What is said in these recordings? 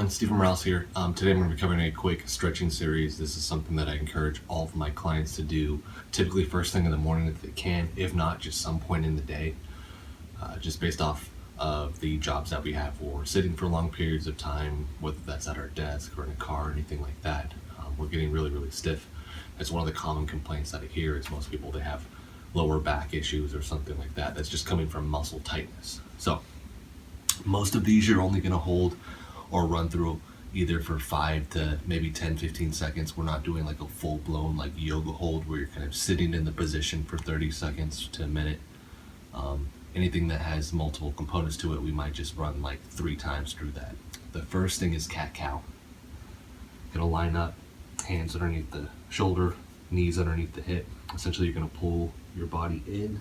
everyone, Stephen Morales here. Today I'm going to be covering a quick stretching series. This is something that I encourage all of my clients to do, typically first thing in the morning if they can, if not just some point in the day, just based off of the jobs that we have where we're sitting for long periods of time, whether that's at our desk or in a car or anything like that. We're getting really, really stiff. That's one of the common complaints that I hear is most people, they have lower back issues or something like that. That's just coming from muscle tightness. So most of these you're only going to hold or run through either for 5 to maybe 10-15 seconds. We're not doing like a full-blown like yoga hold where you're kind of sitting in the position for 30 seconds to a minute. Anything that has multiple components to it, we might just run like 3 times through that. The first thing is cat-cow. Gonna line up, hands underneath the shoulder, knees underneath the hip. Essentially you're gonna pull your body in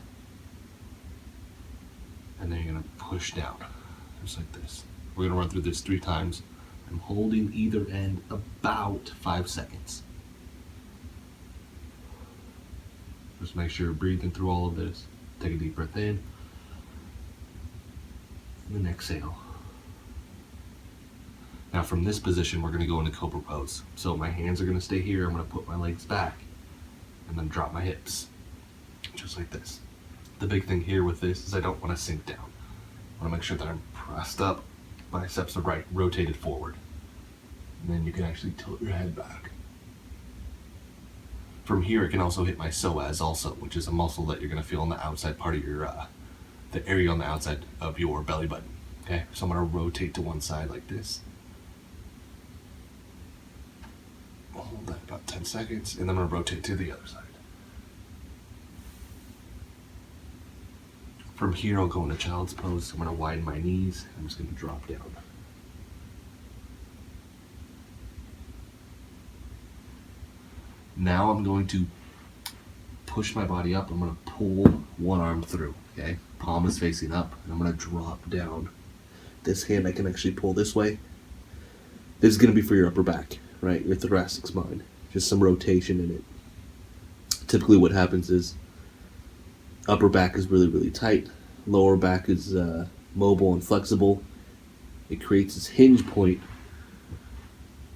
and then you're gonna push down, just like this. We're gonna run through this 3 times. I'm holding either end about 5 seconds. Just make sure you're breathing through all of this. Take a deep breath in, and then exhale. Now from this position, we're gonna go into cobra pose. So my hands are gonna stay here. I'm gonna put my legs back and then drop my hips, just like this. The big thing here with this is I don't wanna sink down. I wanna make sure that I'm pressed up, biceps are right, rotated forward. And then you can actually tilt your head back. From here, it can also hit my psoas also, which is a muscle that you're gonna feel on the outside part of your, the area on the outside of your belly button. Okay, so I'm gonna rotate to one side like this. Hold that about 10 seconds, and then I'm gonna rotate to the other side. From here, I'll go into child's pose. I'm gonna widen my knees. I'm just gonna drop down. Now I'm going to push my body up. I'm gonna pull one arm through, okay? Palm is facing up, and I'm gonna drop down. This hand I can actually pull this way. This is gonna be for your upper back, right? Your thoracic spine. Just some rotation in it. Typically what happens is upper back is really, really tight. Lower back is mobile and flexible. It creates this hinge point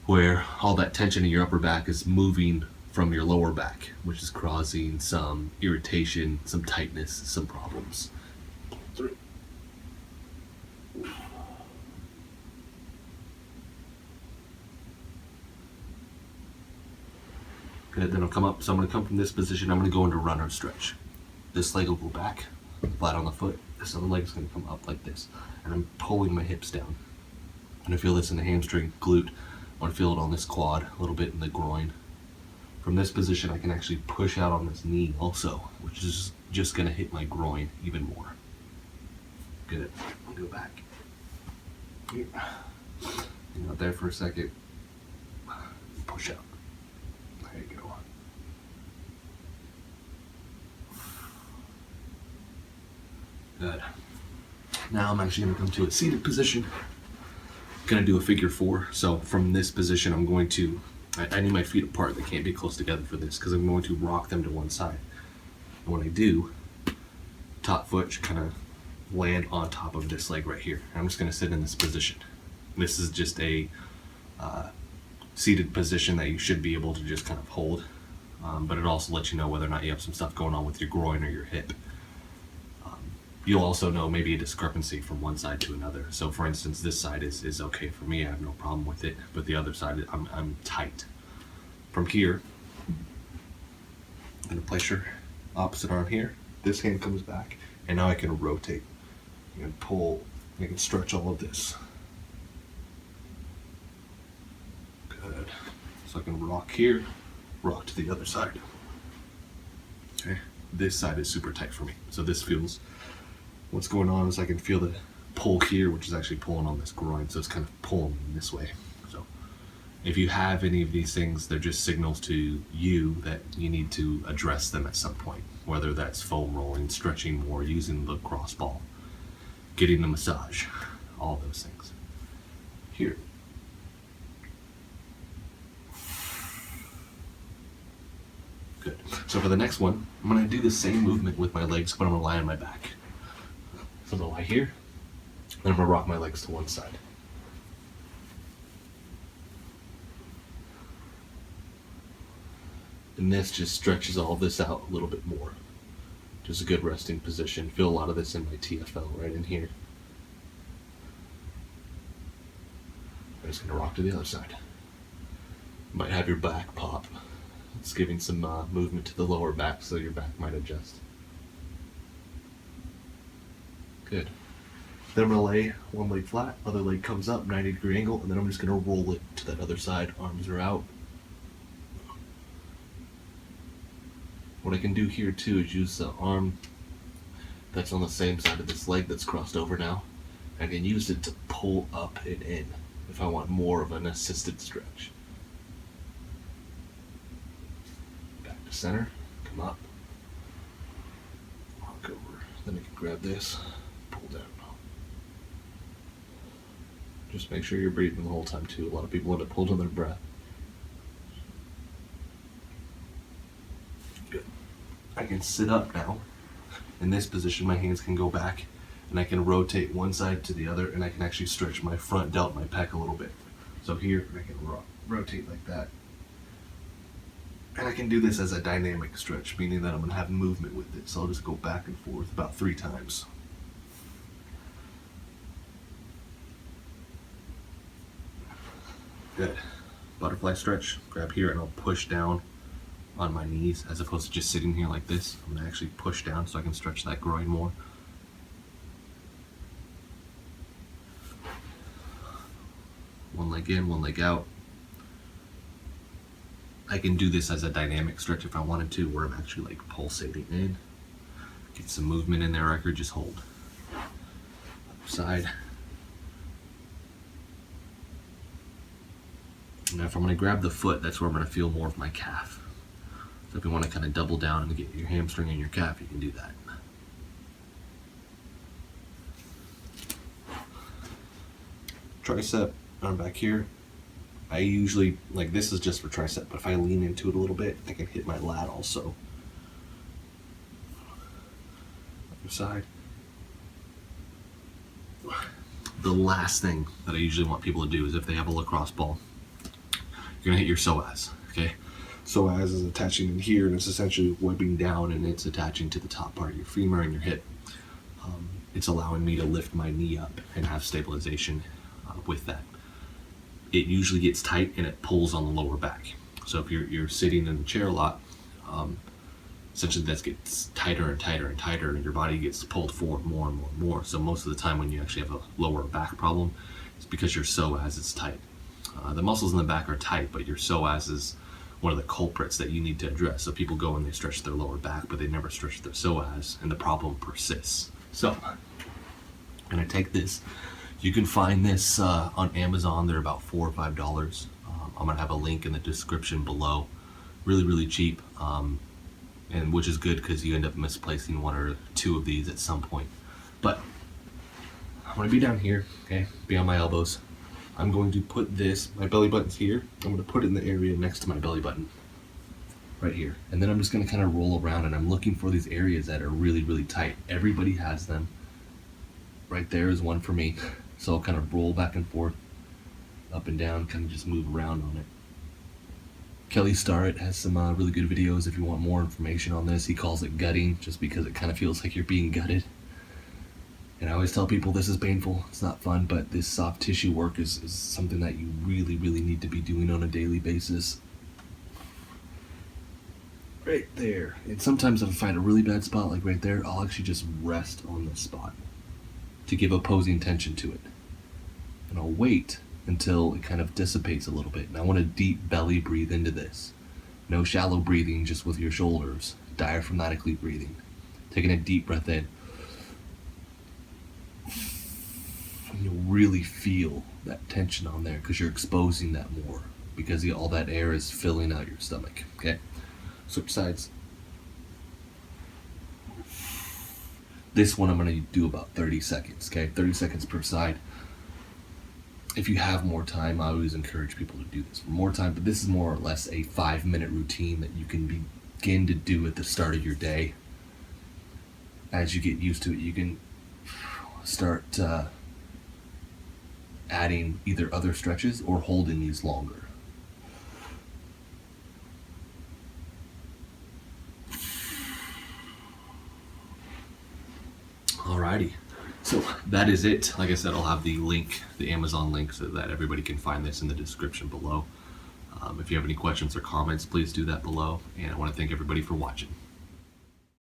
where all that tension in your upper back is moving from your lower back, which is causing some irritation, some tightness, some problems. Through. Good, then I'll come up. So I'm going to come from this position. I'm going to go into runner stretch. This leg will go back, flat on the foot. This other leg is going to come up like this. And I'm pulling my hips down. I'm going to feel this in the hamstring, glute. I want to feel it on this quad, a little bit in the groin. From this position, I can actually push out on this knee also, which is just going to hit my groin even more. Good. I'll go back. Here. Hang out there for a second. Push out. There you go. Good. Now I'm actually going to come to a seated position. I'm going to do a figure 4. So from this position, I'm going to, I need my feet apart. They can't be close together for this because I'm going to rock them to one side. And when I do, top foot should kind of land on top of this leg right here. And I'm just going to sit in this position. This is just a seated position that you should be able to just kind of hold. But it also lets you know whether or not you have some stuff going on with your groin or your hip. You'll also know maybe a discrepancy from one side to another. So for instance, this side is okay for me, I have no problem with it, but the other side, I'm tight. From here, I'm gonna place your opposite arm here. This hand comes back, and now I can rotate. I can pull, I can stretch all of this. Good. So I can rock here, rock to the other side. Okay, this side is super tight for me. So this feels, what's going on is I can feel the pull here, which is actually pulling on this groin, so it's kind of pulling this way. So if you have any of these things, they're just signals to you that you need to address them at some point, whether that's foam rolling, stretching more, using the cross ball, getting the massage, all those things. Here. Good. So for the next one, I'm going to do the same movement with my legs, but I'm going to lie on my back. So I'm going to lie here, then I'm going to rock my legs to one side. And this just stretches all this out a little bit more. Just a good resting position. Feel a lot of this in my TFL right in here. I'm just going to rock to the other side. You might have your back pop. It's giving some movement to the lower back, so your back might adjust. Good. Then I'm going to lay one leg flat, other leg comes up, 90-degree angle, and then I'm just going to roll it to that other side. Arms are out. What I can do here too is use the arm that's on the same side of this leg that's crossed over now. I can use it to pull up and in if I want more of an assisted stretch. Back to center, come up, walk over, then I can grab this, pull down. Just make sure you're breathing the whole time too. A lot of people end up holding their breath. Good. I can sit up now. In this position, my hands can go back and I can rotate one side to the other, and I can actually stretch my front delt, my pec a little bit. So here, I can rotate like that. And I can do this as a dynamic stretch, meaning that I'm going to have movement with it. So I'll just go back and forth about 3 times. Good. Butterfly stretch. Grab here and I'll push down on my knees as opposed to just sitting here like this. I'm going to actually push down so I can stretch that groin more. One leg in, one leg out. I can do this as a dynamic stretch if I wanted to, where I'm actually like pulsating in. Get some movement in there, or I could just hold. Other side. Now if I'm going to grab the foot, that's where I'm going to feel more of my calf. So if you want to kind of double down and get your hamstring and your calf, you can do that. Tricep, arm back here. I usually, like this is just for tricep, but if I lean into it a little bit, I can hit my lat also. Other side. The last thing that I usually want people to do is if they have a lacrosse ball, you're gonna hit your psoas, okay? Psoas is attaching in here, and it's essentially whipping down, and it's attaching to the top part of your femur and your hip. It's allowing me to lift my knee up and have stabilization with that. It usually gets tight and it pulls on the lower back. So if you're sitting in the chair a lot, essentially that gets tighter and tighter and tighter, and your body gets pulled forward more and more and more. So most of the time when you actually have a lower back problem, it's because your psoas is tight. The muscles in the back are tight, but your psoas is one of the culprits that you need to address. So people go and they stretch their lower back, but they never stretch their psoas, and the problem persists. So I'm gonna take this. You can find this on Amazon. They're about $4 or $5. I'm gonna have a link in the description below. Really, really cheap, and which is good because you end up misplacing 1 or 2 of these at some point. But I'm gonna be down here, okay? Be on my elbows. I'm going to put this, my belly button's here. I'm gonna put it in the area next to my belly button, right here. And then I'm just gonna kind of roll around, and I'm looking for these areas that are really, really tight. Everybody has them. Right there is one for me. So I'll kind of roll back and forth, up and down, kind of just move around on it. Kelly Starrett has some really good videos if you want more information on this. He calls it gutting, just because it kind of feels like you're being gutted. And I always tell people this is painful, it's not fun, but this soft tissue work is something that you really, really need to be doing on a daily basis. Right there. And sometimes if I find a really bad spot, like right there, I'll actually just rest on this spot to give opposing tension to it. And I'll wait until it kind of dissipates a little bit. And I want to deep belly breathe into this. No shallow breathing just with your shoulders. Diaphragmatically breathing. Taking a deep breath in. And you'll really feel that tension on there because you're exposing that more. Because all that air is filling out your stomach. Okay? Switch sides. This one I'm going to do about 30 seconds. Okay? 30 seconds per side. If you have more time, I always encourage people to do this for more time, but this is more or less a 5-minute routine that you can begin to do at the start of your day. As you get used to it, you can start adding either other stretches or holding these longer. Alrighty. So that is it. Like I said, I'll have the link, the Amazon link, so that everybody can find this in the description below. If you have any questions or comments, please do that below. And I want to thank everybody for watching.